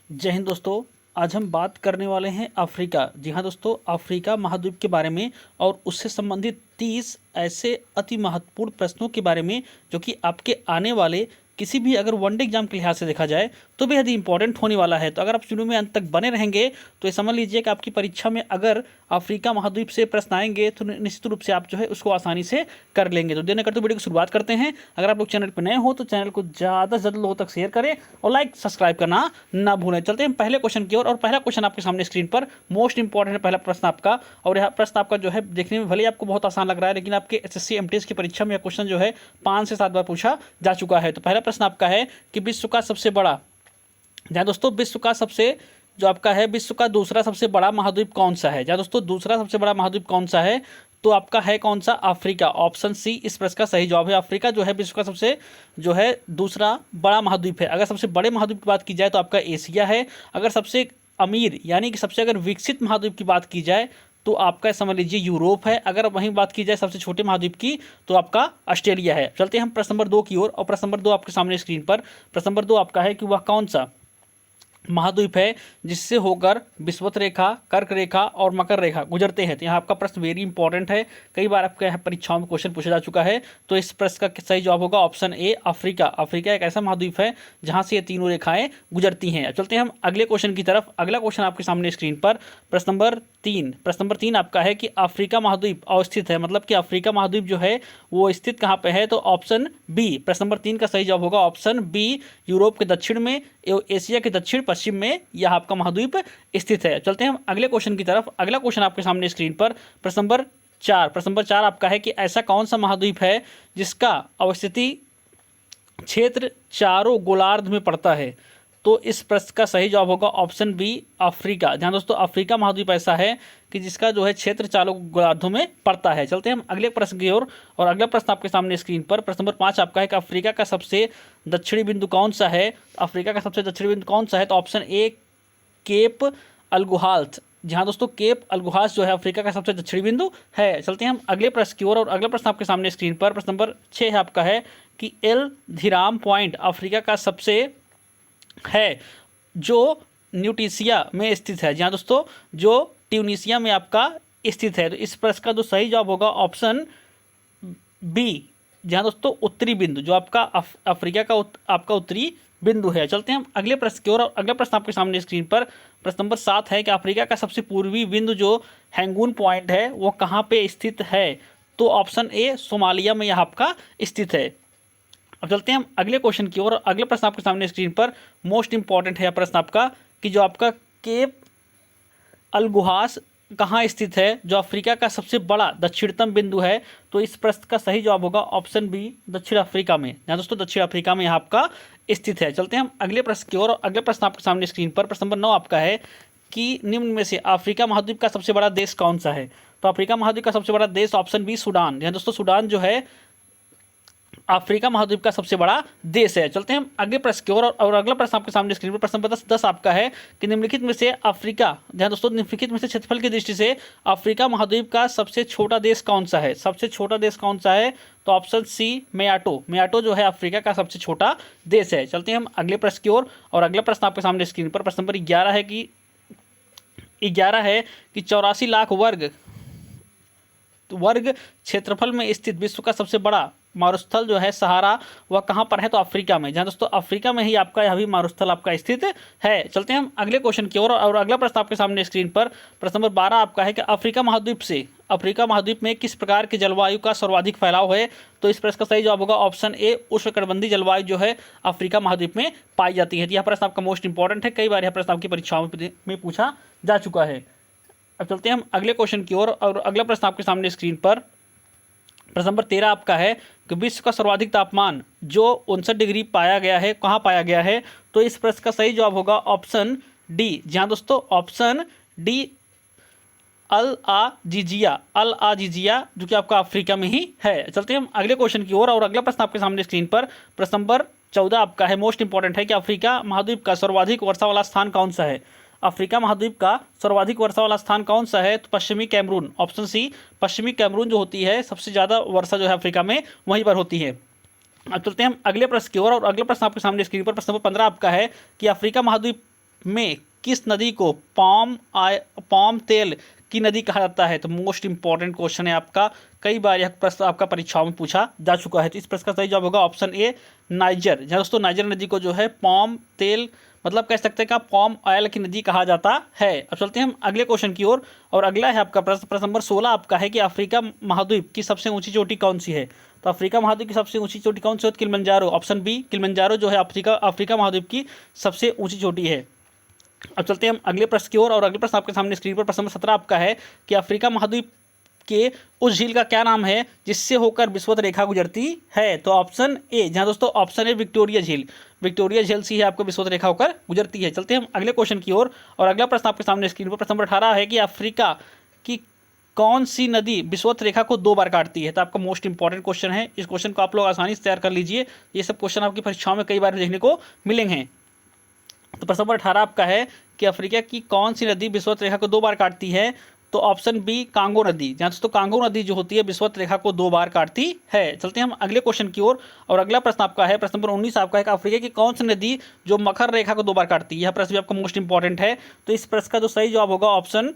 जय हिंद दोस्तों। आज हम बात करने वाले हैं अफ्रीका। जी हाँ दोस्तों, अफ्रीका महाद्वीप के बारे में और उससे संबंधित 30 ऐसे अति महत्वपूर्ण प्रश्नों के बारे में जो कि आपके आने वाले किसी भी अगर वनडे एग्जाम के लिहाज से देखा जाए तो बेहद ही इंपॉर्टेंट होने वाला है। तो अगर आप शुरू में अंत तक बने रहेंगे तो ये समझ लीजिए कि आपकी परीक्षा में अगर अफ्रीका महाद्वीप से प्रश्न आएंगे तो निश्चित रूप से आप जो है उसको आसानी से कर लेंगे। तो देर न करते वीडियो की शुरुआत करते हैं। अगर आप लोग चैनल पर नए हो तो चैनल को ज़्यादा से ज़्यादा लोगों तक शेयर करें और लाइक सब्सक्राइब करना ना भूलें। चलते हैं पहले क्वेश्चन की ओर और पहला क्वेश्चन आपके सामने स्क्रीन पर मोस्ट इंपॉर्टेंट है। पहला प्रश्न आपका, और यह प्रश्न आपका जो है देखने में भले ही आपको बहुत आसान लग रहा है लेकिन आपके एसएससी एमटीएस की परीक्षा में यह क्वेश्चन जो है 5 से 7 बार पूछा जा चुका है। तो पहला प्रश्न आपका है कि विश्व का सबसे बड़ा, जहाँ दोस्तों विश्व का सबसे जो आपका है विश्व का दूसरा सबसे बड़ा महाद्वीप कौन सा है। जहाँ दोस्तों दूसरा सबसे बड़ा महाद्वीप कौन सा है तो आपका है कौन सा, अफ्रीका। ऑप्शन सी इस प्रश्न का सही जवाब है। अफ्रीका जो है विश्व का सबसे जो है दूसरा बड़ा महाद्वीप है। अगर सबसे बड़े महाद्वीप की बात की जाए तो आपका एशिया है। अगर सबसे अमीर यानी कि सबसे अगर विकसित महाद्वीप की बात की जाए तो आपका समझ लीजिए यूरोप है। अगर वहीं बात की जाए सबसे छोटे महाद्वीप की तो आपका ऑस्ट्रेलिया है। चलते हैं हम प्रश्न नंबर 2 की ओर और प्रश्न नंबर 2 आपके सामने स्क्रीन पर। प्रश्न नंबर 2 आपका है कि वह कौन सा महाद्वीप है जिससे होकर विषुवत रेखा, कर्क रेखा और मकर रेखा गुजरते हैं। तो यहाँ आपका प्रश्न वेरी इंपॉर्टेंट है, कई बार आपके यहाँ परीक्षाओं में क्वेश्चन पूछा जा चुका है। तो इस प्रश्न का सही जवाब होगा ऑप्शन ए, अफ्रीका। अफ्रीका एक ऐसा महाद्वीप है जहाँ से ये तीनों रेखाएं गुजरती हैं। अब चलते हैं हम अगले क्वेश्चन की तरफ। अगला क्वेश्चन आपके सामने स्क्रीन पर प्रश्न नंबर 3। प्रश्न नंबर 3 आपका है कि अफ्रीका महाद्वीप अवस्थित है, मतलब कि अफ्रीका महाद्वीप जो है वो स्थित कहाँ पे है तो ऑप्शन बी। प्रश्न नंबर 3 का सही जवाब होगा ऑप्शन बी, यूरोप के दक्षिण में, एशिया के दक्षिण पश्चिम में यह आपका महाद्वीप स्थित है। चलते हैं हम अगले क्वेश्चन की तरफ। अगला क्वेश्चन आपके सामने स्क्रीन पर प्रश्न नंबर 4। प्रश्न नंबर 4 आपका है कि ऐसा कौन सा महाद्वीप है जिसका अवस्थिति क्षेत्र चारों गोलार्ध में पड़ता है। तो इस प्रश्न का सही जवाब होगा ऑप्शन बी, अफ्रीका। जहाँ दोस्तों अफ्रीका महाद्वीप ऐसा है कि जिसका जो है क्षेत्र चारों गोलार्धों में पड़ता है। चलते हैं हम अगले प्रश्न की ओर और अगला प्रश्न आपके सामने स्क्रीन पर प्रश्न नंबर 5 आपका है कि अफ्रीका का सबसे दक्षिणी बिंदु कौन सा है। अफ्रीका का सबसे दक्षिणी बिंदु कौन सा है तो ऑप्शन ए, केप अलगुहाल्थ। जहाँ दोस्तों केप अलगुहास जो है अफ्रीका का सबसे दक्षिणी बिंदु है। चलते हैं हम अगले प्रश्न की ओर और अगला प्रश्न आपके सामने स्क्रीन पर प्रश्न नंबर 6 है आपका है कि एल धीराम पॉइंट अफ्रीका का सबसे है जो न्यूटीसिया में स्थित है। जहाँ दोस्तों जो ट्यूनीसिया में आपका स्थित है। तो इस प्रश्न का जो सही जवाब होगा ऑप्शन बी, जहाँ दोस्तों उत्तरी बिंदु जो आपका अफ्रीका का आपका उत्तरी बिंदु है। चलते हैं हम अगले प्रश्न की ओर और अगला प्रश्न आपके सामने स्क्रीन पर प्रश्न नंबर 7 है कि अफ्रीका का सबसे पूर्वी बिंदु जो हैंगून पॉइंट है वो कहाँ पे स्थित है। तो ऑप्शन ए, सोमालिया में यह आपका स्थित है। अब चलते हैं हम अगले क्वेश्चन की ओर। अगले प्रश्न आपके सामने स्क्रीन पर मोस्ट इंपॉर्टेंट है प्रश्न आपका कि जो आपका केप अलगुहास कहाँ स्थित है, जो अफ्रीका का सबसे बड़ा दक्षिणतम बिंदु है। तो इस प्रश्न का सही जवाब होगा ऑप्शन बी, दक्षिण अफ्रीका में। जहाँ दोस्तों दक्षिण अफ्रीका में यहाँ आपका स्थित है। चलते हैं हम अगले प्रश्न की ओर और अगले प्रश्न आपके सामने स्क्रीन पर प्रश्न नंबर 9 आपका है कि निम्न में से अफ्रीका महाद्वीप का सबसे बड़ा देश कौन सा है। तो अफ्रीका महाद्वीप का सबसे बड़ा देश ऑप्शन बी, सूडान। जहाँ दोस्तों सूडान जो है अफ्रीका महाद्वीप का सबसे बड़ा देश है। चलते हैं हम अगले प्रश्न की ओर और अगला प्रश्न आपके सामने स्क्रीन पर प्रश्न नंबर 10 आपका है कि निम्नलिखित में से अफ्रीका, जहाँ दोस्तों निम्नलिखित में से क्षेत्रफल की दृष्टि से अफ्रीका महाद्वीप का सबसे छोटा देश कौन सा है। सबसे छोटा देश कौन सा है तो ऑप्शन सी, मेयाटो। मेयाटो जो है अफ्रीका का सबसे छोटा देश है। चलते हैं हम अगले प्रश्न की ओर और अगला प्रश्न आपके सामने स्क्रीन पर प्रश्न नंबर 11 है कि 84 लाख वर्ग क्षेत्रफल में स्थित विश्व का सबसे बड़ा मारुस्थल जो है सहारा वह कहाँ पर है तो अफ्रीका में। जहाँ दोस्तों अफ्रीका में ही आपका यह भी मारुस्थल आपका स्थित है। चलते हैं हम अगले क्वेश्चन की ओर और अगला प्रश्न आपके सामने स्क्रीन पर प्रश्न नंबर 12 आपका है कि अफ्रीका महाद्वीप में किस प्रकार की जलवायु का सर्वाधिक फैलाव है। तो इस प्रश्न का सही जवाब होगा ऑप्शन ए, उष्णकटिबंधीय जलवायु जो है अफ्रीका महाद्वीप में पाई जाती है। यह प्रश्न आपका मोस्ट इंपॉर्टेंट है, कई बार यह प्रश्न आपकी परीक्षाओं में पूछा जा चुका है। अब चलते हैं हम अगले क्वेश्चन की ओर और अगला प्रश्न आपके सामने स्क्रीन पर प्रश्न नंबर 13 आपका है कि विश्व का सर्वाधिक तापमान जो 59 डिग्री पाया गया है कहाँ पाया गया है। तो इस प्रश्न का सही जवाब होगा ऑप्शन डी, जहाँ दोस्तों ऑप्शन डी, अल आजीजिया जो कि आपका अफ्रीका में ही है। चलते हैं हम अगले क्वेश्चन की ओर और अगला प्रश्न आपके सामने स्क्रीन पर प्रश्न नंबर 14 आपका है मोस्ट इंपॉर्टेंट है कि अफ्रीका महाद्वीप का सर्वाधिक वर्षा वाला स्थान कौन सा है। अफ्रीका महाद्वीप का सर्वाधिक वर्षा वाला स्थान कौन सा है तो पश्चिमी कैमरून। ऑप्शन सी, पश्चिमी कैमरून जो होती है सबसे ज़्यादा वर्षा जो है अफ्रीका में वहीं पर होती है। अब चलते हैं हम अगले प्रश्न की ओर और अगले प्रश्न आपके सामने स्क्रीन पर प्रश्न नंबर 15 आपका है कि अफ्रीका महाद्वीप में किस नदी को पाम तेल की नदी कहा जाता है? तो मोस्ट इंपॉर्टेंट क्वेश्चन है आपका, कई बार यह प्रश्न आपका परीक्षाओं में पूछा जा चुका है। तो इस प्रश्न का सही जवाब होगा ऑप्शन ए नाइजर। जहाँ दोस्तों नाइजर नदी को जो है पाम तेल मतलब कह सकते हैं कि पाम ऑयल की नदी कहा जाता है। अब चलते हैं हम अगले क्वेश्चन की ओर, और अगला है आपका प्रश्न नंबर 16 आपका है कि अफ्रीका महाद्वीप की सबसे ऊंची चोटी कौन सी है? तो अफ्रीका महाद्वीप की सबसे ऊंची चोटी कौन सी है? किलिमंजारो। ऑप्शन बी किलिमंजारो जो है अफ्रीका महाद्वीप की सबसे ऊंची चोटी है। अब चलते हैं हम अगले प्रश्न की ओर, और अगले प्रश्न आपके सामने स्क्रीन पर प्रश्न नंबर 17 आपका है कि अफ्रीका महाद्वीप के उस झील का क्या नाम है जिससे होकर विषुवत रेखा गुजरती है? तो ऑप्शन ए, जहां दोस्तों ऑप्शन ए विक्टोरिया झील। विक्टोरिया झील से ही आपको विषुवत रेखा होकर गुजरती है। चलते हैं हम अगले क्वेश्चन की ओर, और अगला प्रश्न आपके सामने स्क्रीन पर प्रश्न नंबर 18 है कि अफ्रीका की कौन सी नदी विषुवत रेखा को 2 बार काटती है? तो आपका मोस्ट इंपॉर्टेंट क्वेश्चन है, इस क्वेश्चन को आप लोग आसानी से तैयार कर लीजिए। ये सब क्वेश्चन आपकी परीक्षाओं में कई बार देखने को मिलेंगे। तो प्रश्न नंबर 18 आपका है कि अफ्रीका की कौन सी नदी विषुवत रेखा को 2 बार काटती है? तो ऑप्शन बी कांगो नदी। जहाँ दोस्तों कांगो नदी जो होती है विषुवत रेखा को 2 बार काटती है। चलते हैं हम अगले क्वेश्चन की ओर, और अगला प्रश्न आपका है प्रश्न नंबर 19 आपका है कि अफ्रीका की कौन सी नदी जो मकर रेखा को 2 बार काटती है? यह प्रश्न भी आपका मोस्ट इंपॉर्टेंट है। तो इस प्रश्न का जो सही जवाब होगा ऑप्शन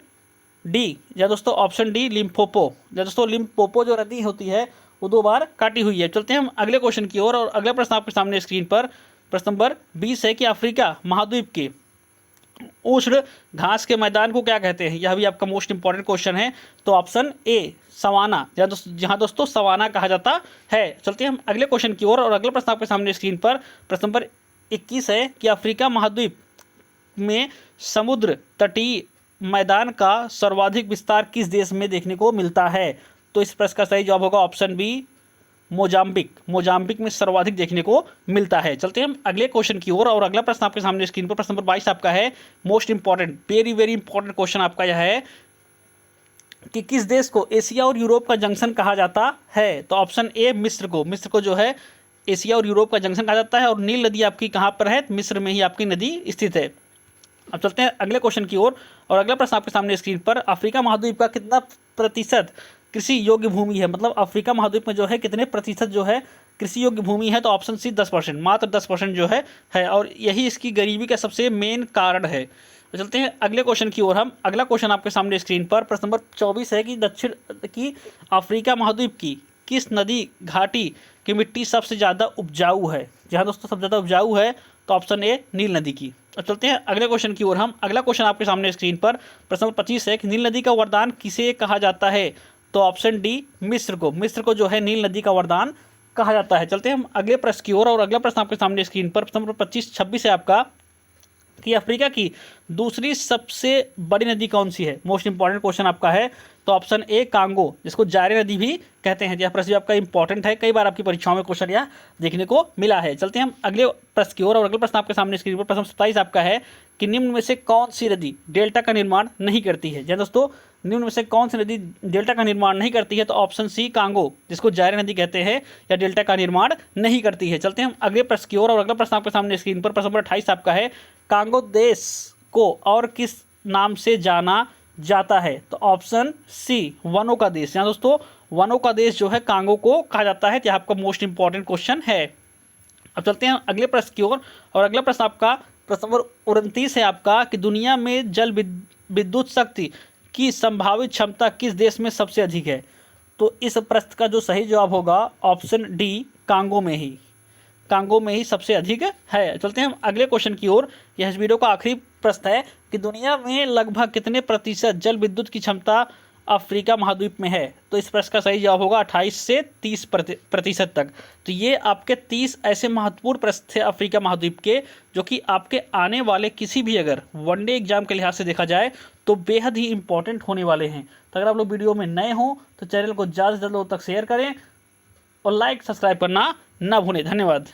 डी। या दोस्तों ऑप्शन डी लिम्पोपो। या दोस्तों लिम्पोपो जो नदी होती है वो 2 बार काटी हुई है। चलते हैं हम अगले क्वेश्चन की ओर, और अगला प्रश्न आपके सामने स्क्रीन पर प्रश्न नंबर 20 है कि अफ्रीका महाद्वीप के उष्ण घास के मैदान को क्या कहते हैं? यह भी आपका मोस्ट इंपॉर्टेंट क्वेश्चन है। तो ऑप्शन ए सवाना। जहाँ दोस्तों सवाना कहा जाता है। चलते हैं हम अगले क्वेश्चन की ओर, और अगला प्रश्न आपके सामने स्क्रीन पर प्रश्न नंबर 21 है कि अफ्रीका महाद्वीप में समुद्र तटीय मैदान का सर्वाधिक विस्तार किस देश में देखने को मिलता है? तो इस प्रश्न का सही जवाब होगा ऑप्शन बी मोजाम्बिक। मोजाम्बिक में सर्वाधिक देखने को मिलता है। चलते हैं हम अगले क्वेश्चन की ओर, और अगला प्रश्न आपके सामने स्क्रीन पर प्रश्न नंबर 22 आपका है most important, very very important question आपका यह है कि किस देश को एशिया और यूरोप का जंक्शन कहा जाता है? तो ऑप्शन ए मिस्र को। मिस्र को जो है एशिया और यूरोप का जंक्शन कहा जाता है, और नील नदी आपकी कहाँ पर है? मिस्र में ही आपकी नदी स्थित है। अब चलते हैं अगले क्वेश्चन की ओर, और अगला प्रश्न आपके सामने स्क्रीन पर अफ्रीका महाद्वीप का कितना प्रतिशत कृषि योग्य भूमि है? मतलब अफ्रीका महाद्वीप में जो है कितने प्रतिशत जो है कृषि योग्य भूमि है? तो ऑप्शन सी 10%, मात्र 10% जो है, और यही इसकी गरीबी का सबसे मेन कारण है। तो चलते हैं अगले क्वेश्चन की ओर हम। अगला क्वेश्चन आपके सामने स्क्रीन पर प्रश्न नंबर 24 है कि दक्षिण की अफ्रीका महाद्वीप की किस नदी घाटी की मिट्टी सबसे ज़्यादा उपजाऊ है? जहाँ दोस्तों सबसे ज़्यादा उपजाऊ है तो ऑप्शन ए नील नदी की। अब चलते हैं अगले क्वेश्चन की ओर हम। अगला क्वेश्चन आपके सामने स्क्रीन पर प्रश्न नंबर 25 है कि नील नदी का वरदान किसे कहा जाता है? तो ऑप्शन डी मिस्र को। मिस्र को जो है नील नदी का वरदान कहा जाता है। चलते हैं हम अगले प्रश्न की ओर, और अगला प्रश्न आपके सामने स्क्रीन पर प्रश्न नंबर 26 है आपका कि अफ्रीका की दूसरी सबसे बड़ी नदी कौन सी है? मोस्ट इंपॉर्टेंट क्वेश्चन आपका है। तो ऑप्शन ए कांगो, जिसको जारे नदी भी कहते हैं। यह प्रश्न भी आपका इंपॉर्टेंट है, कई बार आपकी परीक्षाओं में क्वेश्चन यह देखने को मिला है। चलते हैं हम अगले प्रश्न की ओर, और अगले प्रश्न आपके सामने स्क्रीन पर प्रश्न 27 आपका है कि निम्न में से कौन सी नदी डेल्टा का निर्माण नहीं करती है? जहाँ दोस्तों निम्न में से कौन सी नदी डेल्टा का निर्माण नहीं करती है? तो ऑप्शन सी कांगो, जिसको जारे नदी कहते हैं, या डेल्टा का निर्माण नहीं करती है। चलते हैं हम अगले प्रश्न की ओर, और अगला प्रश्न आपके सामने स्क्रीन पर प्रश्न नंबर 28 आपका है कांगो देश को और किस नाम से जाना जाता है? तो ऑप्शन सी वनों का देश। यहाँ दोस्तों वनों का देश जो है कांगो को कहा जाता है। यह आपका मोस्ट इंपॉर्टेंट क्वेश्चन है। अब चलते हैं अगले प्रश्न की ओर, और अगला प्रश्न आपका प्रश्न नंबर 29 है आपका कि दुनिया में जल विद्युत शक्ति की संभावित क्षमता किस देश में सबसे अधिक है? तो इस प्रश्न का जो सही जवाब होगा ऑप्शन डी कांगो में ही। कांगो में ही सबसे अधिक है। चलते हैं हम अगले क्वेश्चन की ओर। यह इस वीडियो का आखिरी प्रश्न है कि दुनिया में लगभग कितने प्रतिशत जल विद्युत की क्षमता अफ्रीका महाद्वीप में है? तो इस प्रश्न का सही जवाब होगा 28 से 30% तक। तो ये आपके 30 ऐसे महत्वपूर्ण प्रश्न थे अफ्रीका महाद्वीप के, जो कि आपके आने वाले किसी भी अगर वनडे एग्जाम के लिहाज से देखा जाए तो बेहद ही इंपॉर्टेंट होने वाले हैं। तो अगर आप लोग वीडियो में नए हों तो चैनल को ज़्यादा से ज़्यादा लोगों तक शेयर करें, और लाइक सब्सक्राइब करना ना भूलें। धन्यवाद।